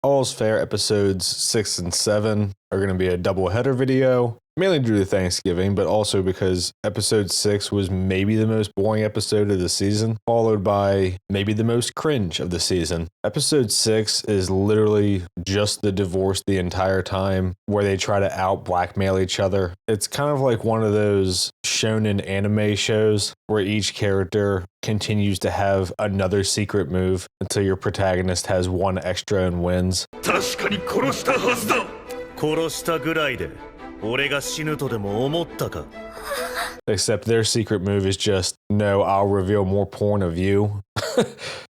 All's Fair episodes 6 and 7 are going to be a double header video, mainly due to Thanksgiving, but also because episode 6 was maybe the most boring episode of the season, followed by maybe the most cringe of the season. Episode 6 is literally just the divorce the entire time, where they try to out-blackmail each other. It's kind of like one of those shonen anime shows where each character continues to have another secret move until your protagonist has one extra and wins. 確かに殺したはずだ。殺したぐらいで俺が死ぬとでも思ったか。 Except their secret move is just, no, I'll reveal more porn of you.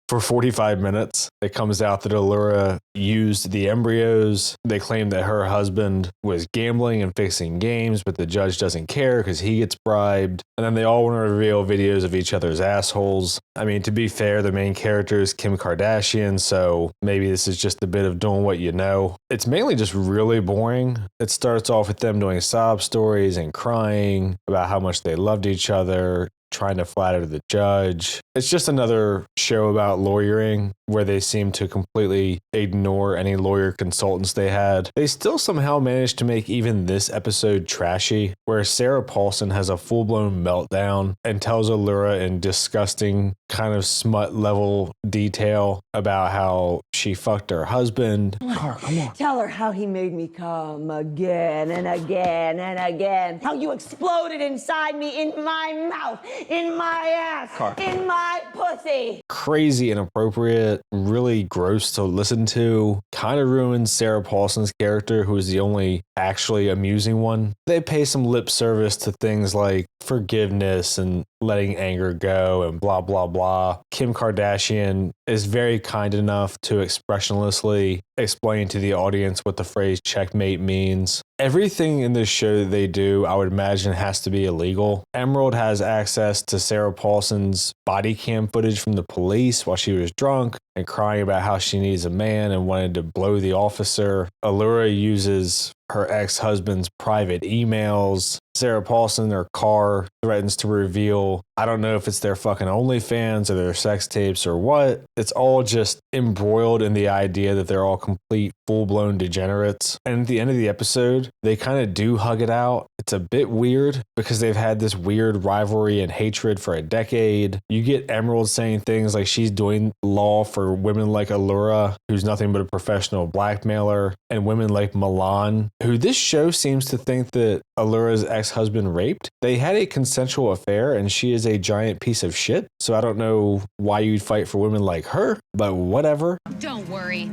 For 45 minutes, it comes out that Allura used the embryos. They claim that her husband was gambling and fixing games, but the judge doesn't care because he gets bribed. And then they all want to reveal videos of each other's assholes. I mean, to be fair, the main character is Kim Kardashian, so maybe this is just a bit of doing what you know. It's mainly just really boring. It starts off with them doing sob stories and crying about how much they loved each other, trying to flatter the judge. It's just another show about lawyering where they seem to completely ignore any lawyer consultants they had. They still somehow managed to make even this episode trashy, where Sarah Paulson has a full-blown meltdown and tells Allura in disgusting kind of smut level detail about how she fucked her husband. Car, come on. Tell her how he made me come again and again and again. How you exploded inside me, in my mouth, in my ass, Car. in my pussy. Crazy inappropriate, really gross to listen to, kind of ruins Sarah Paulson's character, who is the only actually amusing one. They pay some lip service to things like forgiveness and letting anger go and blah, blah, blah. Kim Kardashian is very kind enough to expressionlessly explain to the audience what the phrase checkmate means. Everything in this show that they do, I would imagine, has to be illegal. Emerald has access to Sarah Paulson's body cam footage from the police while she was drunk and crying about how she needs a man and wanted to blow the officer. Allura uses her ex-husband's private emails. Sarah Paulson, her car, threatens to reveal, I don't know if it's their fucking OnlyFans or their sex tapes or what. It's all just embroiled in the idea that they're all complete full-blown degenerates. And at the end of the episode, they kind of do hug it out. It's a bit weird because they've had this weird rivalry and hatred for a decade. You get Emerald saying things like she's doing law for women like Allura, who's nothing but a professional blackmailer, and women like Milan, who this show seems to think that Allura's ex-husband raped. They had a consensual affair and she is a giant piece of shit. So I don't know why you'd fight for women like her, but whatever. Don't worry.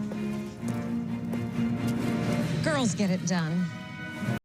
Girls get it done.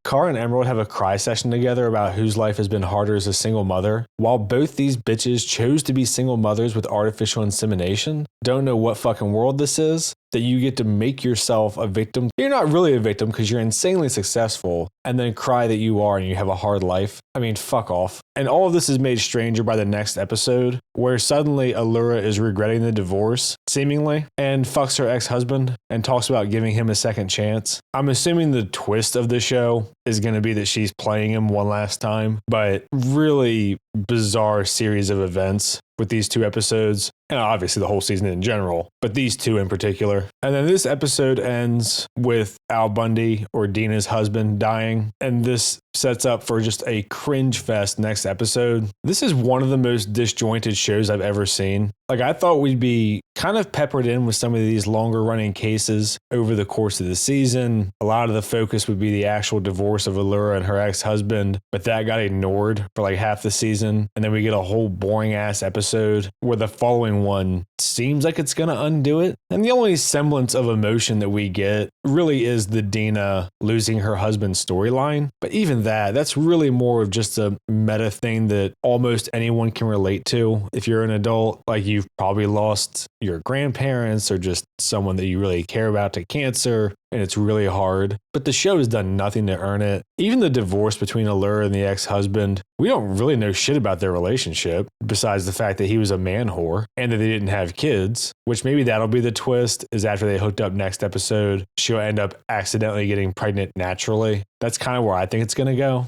Car and Emerald have a cry session together about whose life has been harder as a single mother. While both these bitches chose to be single mothers with artificial insemination, don't know what fucking world this is, that you get to make yourself a victim. You're not really a victim because you're insanely successful, and then cry that you are and you have a hard life. I mean, fuck off. And all of this is made stranger by the next episode, where suddenly Allura is regretting the divorce, seemingly, and fucks her ex-husband and talks about giving him a second chance. I'm assuming the twist of the show is going to be that she's playing him one last time, but really bizarre series of events with these two episodes, and obviously the whole season in general, but these two in particular. And then this episode ends with Al Bundy, or Dina's husband, dying, and this sets up for just a cringe fest next episode. This is one of the most disjointed shows I've ever seen. Like, I thought we'd be kind of peppered in with some of these longer running cases over the course of the season. A lot of the focus would be the actual divorce of Allura and her ex-husband, but that got ignored for like half the season. And then we get a whole boring ass episode where the following one seems like it's gonna undo it. And the only semblance of emotion that we get really is the Dina losing her husband's storyline. But even that's really more of just a meta thing that almost anyone can relate to. If you're an adult, like you've probably lost your grandparents or just someone that you really care about to cancer, and it's really hard. But the show has done nothing to earn it. Even the divorce between Allura and the ex-husband, we don't really know shit about their relationship, besides the fact that he was a man whore and that they didn't have kids, which maybe that'll be the twist, is after they hooked up next episode, she'll end up accidentally getting pregnant naturally. That's kind of where I think it's going to go.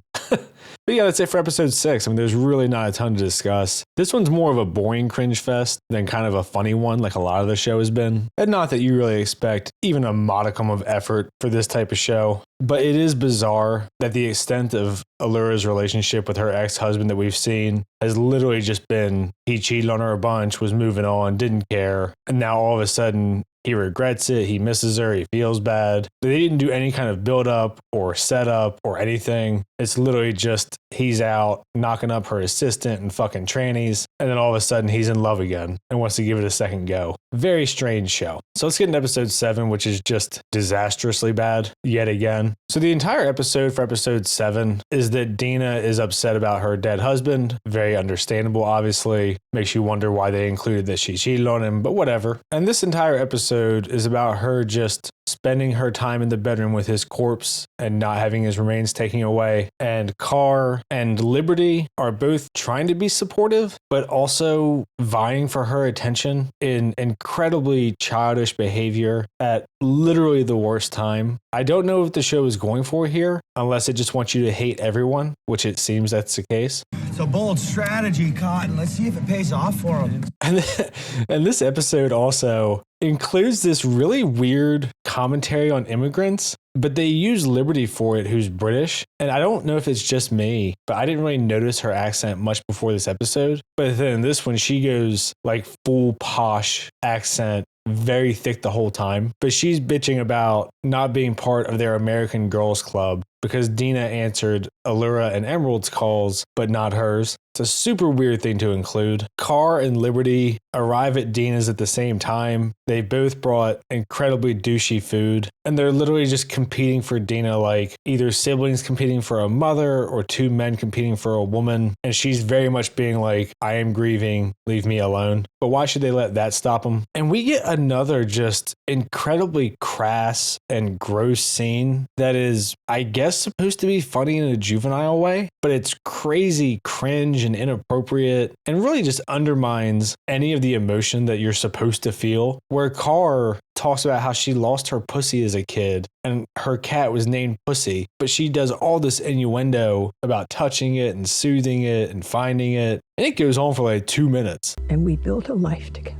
But yeah, that's it for episode 6. I mean, there's really not a ton to discuss. This one's more of a boring cringe fest than kind of a funny one, like a lot of the show has been. And not that you really expect even a modicum of effort for this type of show. But it is bizarre that the extent of Allura's relationship with her ex-husband that we've seen has literally just been he cheated on her a bunch, was moving on, didn't care. And now all of a sudden, he regrets it. He misses her. He feels bad. They didn't do any kind of build up or setup or anything. It's literally just he's out knocking up her assistant and fucking trannies. And then all of a sudden he's in love again and wants to give it a second go. Very strange show. So let's get into episode 7, which is just disastrously bad yet again. So the entire episode for episode 7 is that Dina is upset about her dead husband. Very understandable, obviously. Makes you wonder why they included that she cheated on him, but whatever. And this entire episode is about her just spending her time in the bedroom with his corpse and not having his remains taken away. And Carr and Liberty are both trying to be supportive, but also vying for her attention in incredibly childish behavior at literally the worst time. I don't know what the show is going for here, unless it just wants you to hate everyone, which it seems that's the case. It's a bold strategy, Cotton. Let's see if it pays off for him. And this episode also includes this really weird commentary on immigrants, but they use Liberty for it, who's British. And I don't know if it's just me, but I didn't really notice her accent much before this episode. But then this one, she goes like full posh accent, very thick the whole time. But she's bitching about not being part of their American Girls Club because Dina answered Allura and Emerald's calls, but not hers. It's a super weird thing to include. Carr and Liberty arrive at Dina's at the same time. They both brought incredibly douchey food, and they're literally just competing for Dina like either siblings competing for a mother or two men competing for a woman. And she's very much being like, I am grieving, leave me alone. But why should they let that stop them? And we get another just incredibly crass and gross scene that is, I guess, supposed to be funny in a juvenile way, but it's crazy cringe and inappropriate and really just undermines any of the emotion that you're supposed to feel. Where Carr talks about how she lost her pussy as a kid and her cat was named Pussy, but she does all this innuendo about touching it and soothing it and finding it. And it goes on for like 2 minutes. And we built a life together.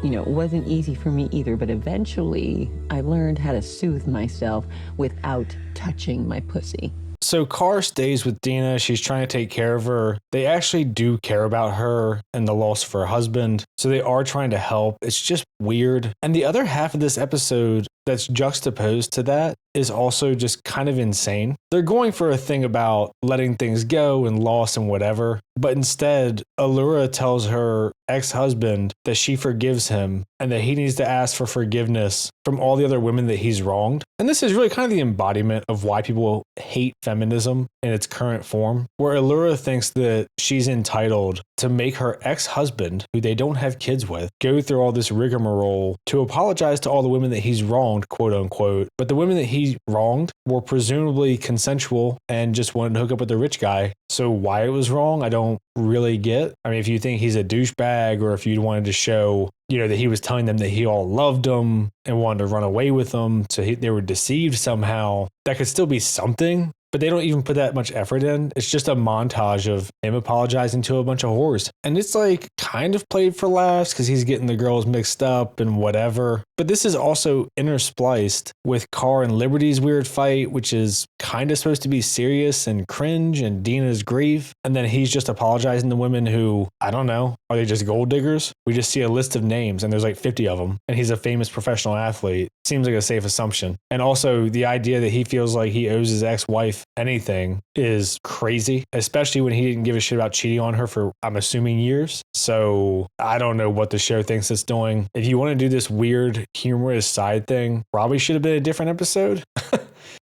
You know, it wasn't easy for me either, but eventually I learned how to soothe myself without touching my pussy. So Carr stays with Dina. She's trying to take care of her. They actually do care about her and the loss of her husband. So they are trying to help. It's just weird. And the other half of this episode that's juxtaposed to that is also just kind of insane. They're going for a thing about letting things go and loss and whatever, but instead Allura tells her ex-husband that she forgives him and that he needs to ask for forgiveness from all the other women that he's wronged. And this is really kind of the embodiment of why people hate feminism in its current form, where Allura thinks that she's entitled to make her ex-husband, who they don't have kids with, go through all this rigmarole to apologize to all the women that he's wronged, quote unquote. But the women that he wronged were presumably consensual and just wanted to hook up with the rich guy. So why it was wrong, I don't really get. I mean, if you think he's a douchebag or if you wanted to show, you know, that he was telling them that he all loved them and wanted to run away with them, so they were deceived somehow, that could still be something. But they don't even put that much effort in. It's just a montage of him apologizing to a bunch of whores. And it's like kind of played for laughs because he's getting the girls mixed up and whatever. But this is also interspliced with Carr and Liberty's weird fight, which is kind of supposed to be serious and cringe and Dina's grief. And then he's just apologizing to women who, I don't know, are they just gold diggers? We just see a list of names and there's like 50 of them. And he's a famous professional athlete. Seems like a safe assumption. And also the idea that he feels like he owes his ex-wife anything is crazy, especially when he didn't give a shit about cheating on her for, I'm assuming, years. So I don't know what the show thinks it's doing. If you want to do this weird, humorous side thing, probably should have been a different episode.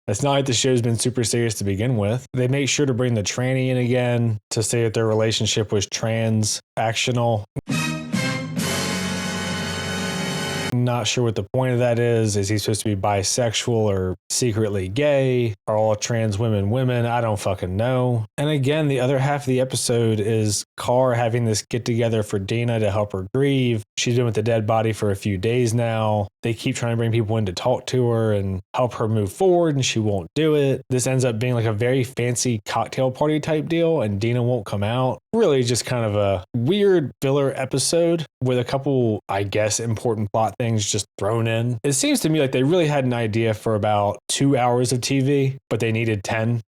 It's not like the show's been super serious to begin with. They make sure to bring the tranny in again to say that their relationship was trans-actional. Not sure what the point of that is. Is he supposed to be bisexual or secretly gay? Are all trans women women? I don't fucking know. And again, the other half of the episode is Carr having this get together for Dina to help her grieve. She's been with the dead body for a few days now. They keep trying to bring people in to talk to her and help her move forward, and she won't do it. This ends up being like a very fancy cocktail party type deal, and Dina won't come out. Really just kind of a weird filler episode with a couple, I guess, important plot things just thrown in. It seems to me like they really had an idea for about 2 hours of TV, but they needed 10.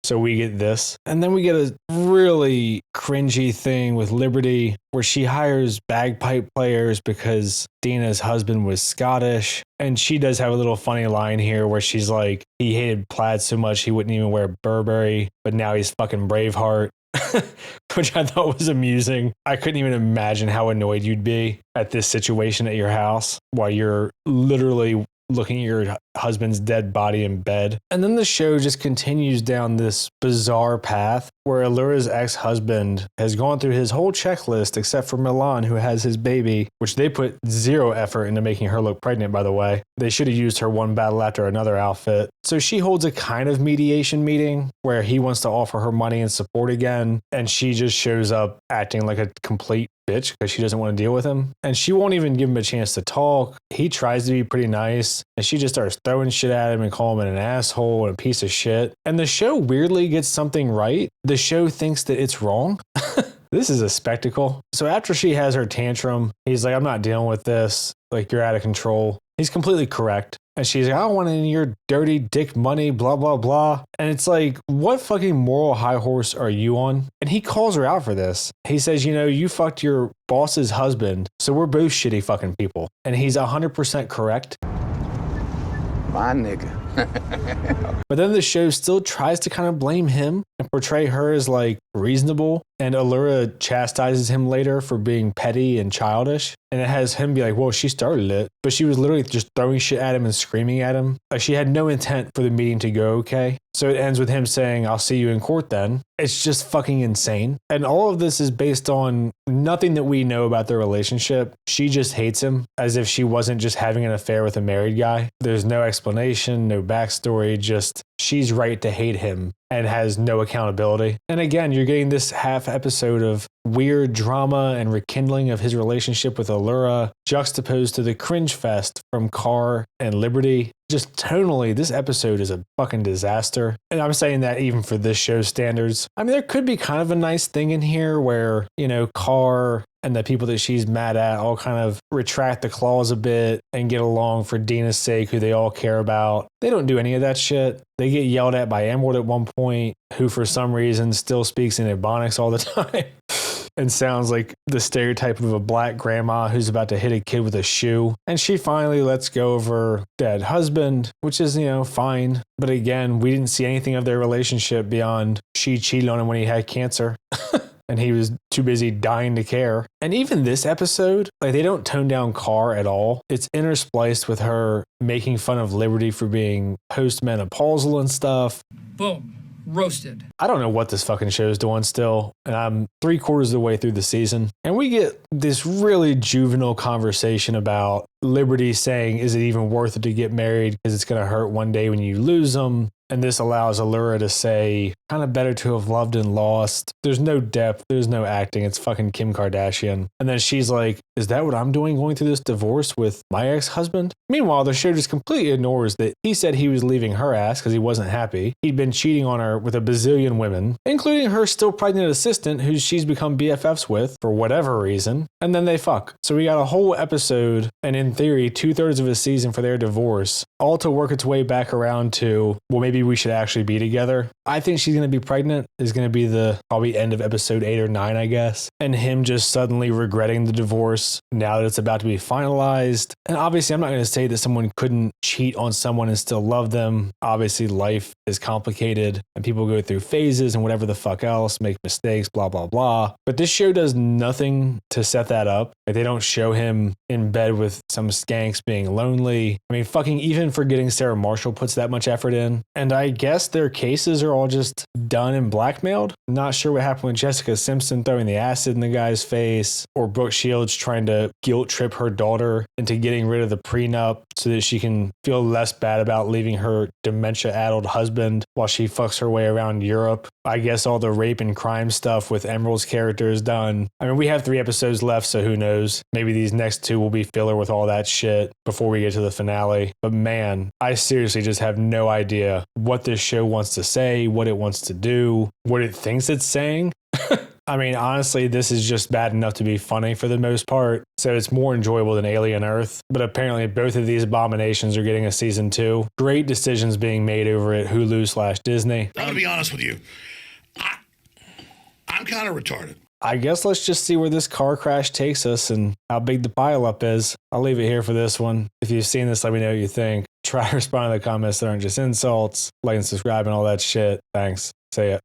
So we get this. And then we get a really cringy thing with Liberty where she hires bagpipe players because Dina's husband was Scottish. And she does have a little funny line here where she's like, he hated plaid so much he wouldn't even wear Burberry, but now he's fucking Braveheart. Which I thought was amusing. I couldn't even imagine how annoyed you'd be at this situation at your house while you're literally looking at your husband's dead body in bed. And then the show just continues down this bizarre path where Allura's ex-husband has gone through his whole checklist except for Milan, who has his baby, which they put zero effort into making her look pregnant, by the way. They should have used her one battle after another outfit. So she holds a kind of mediation meeting where he wants to offer her money and support again, and she just shows up acting like a complete bitch because she doesn't want to deal with him. And she won't even give him a chance to talk. He tries to be pretty nice, and she just starts throwing shit at him and calling him an asshole and a piece of shit. And the show weirdly gets something right. The show thinks that it's wrong. This is a spectacle. So after she has her tantrum, he's like, I'm not dealing with this. Like, you're out of control. He's completely correct. And she's like, I don't want any of your dirty dick money, blah, blah, blah. And it's like, what fucking moral high horse are you on? And he calls her out for this. He says, you know, you fucked your boss's husband, so we're both shitty fucking people. And he's 100% correct. My nigga. But then the show still tries to kind of blame him and portray her as like reasonable. And Allura chastises him later for being petty and childish. And it has him be like, well, she started it. But she was literally just throwing shit at him and screaming at him. Like, she had no intent for the meeting to go okay. So it ends with him saying, I'll see you in court then. It's just fucking insane. And all of this is based on nothing that we know about their relationship. She just hates him as if she wasn't just having an affair with a married guy. There's no explanation, no backstory, just she's right to hate him and has no accountability. And again, you're getting this half episode of weird drama and rekindling of his relationship with Allura, juxtaposed to the cringe fest from Carr and Liberty. Just tonally, this episode is a fucking disaster. And I'm saying that even for this show's standards. I mean, there could be kind of a nice thing in here where, you know, Carr and the people that she's mad at all kind of retract the claws a bit and get along for Dina's sake, who they all care about. They don't do any of that shit. They get yelled at by Emerald at one point, who for some reason still speaks in Ebonics all the time. And sounds like the stereotype of a black grandma who's about to hit a kid with a shoe. And she finally lets go of her dead husband, which is, you know, fine. But again, we didn't see anything of their relationship beyond she cheated on him when he had cancer. And he was too busy dying to care. And even this episode, like, they don't tone down Carr at all. It's interspliced with her making fun of Liberty for being postmenopausal and stuff. Boom. Roasted. I don't know what this fucking show's doing still, and I'm 3/4 of the way through the season. And we get this really juvenile conversation about Liberty saying, is it even worth it to get married because it's going to hurt one day when you lose them? And this allows Allura to say, kind of better to have loved and lost. There's no depth. There's no acting. It's fucking Kim Kardashian. And then she's like, is that what I'm doing going through this divorce with my ex-husband? Meanwhile, the show just completely ignores that he said he was leaving her ass because he wasn't happy. He'd been cheating on her with a bazillion women, including her still pregnant assistant who she's become BFFs with for whatever reason. And then they fuck. So we got a whole episode, and in theory, 2/3 of a season for their divorce, all to work its way back around to, well, maybe we should actually be together. I think she's going to be pregnant is going to be the probably end of episode 8 or 9, I guess. And him just suddenly regretting the divorce now that it's about to be finalized. And obviously, I'm not going to say that someone couldn't cheat on someone and still love them. Obviously, life is complicated and people go through phases and whatever the fuck else, make mistakes, blah, blah, blah. But this show does nothing to set that up. Like, they don't show him in bed with some skanks being lonely. I mean, fucking even forgetting Sarah Marshall puts that much effort in. And I guess their cases are all just done and blackmailed. Not sure what happened with Jessica Simpson throwing the acid in the guy's face, or Brooke Shields trying to guilt trip her daughter into getting rid of the prenup so that she can feel less bad about leaving her dementia-addled husband while she fucks her way around Europe. I guess all the rape and crime stuff with Emerald's character is done. I mean, we have 3 episodes left, so who knows? Maybe these next 2 will be filler with all that shit before we get to the finale. But man, I seriously just have no idea what this show wants to say, what it wants to do, what it thinks it's saying. I mean, honestly, this is just bad enough to be funny for the most part, so it's more enjoyable than Alien Earth. But apparently both of these abominations are getting a season 2. Great decisions being made over at Hulu/Disney. I'm gonna be honest with you. I'm kind of retarded. I guess let's just see where this car crash takes us and how big the pileup is. I'll leave it here for this one. If you've seen this, let me know what you think. Try to respond to the comments that aren't just insults. Like and subscribe and all that shit. Thanks. See ya.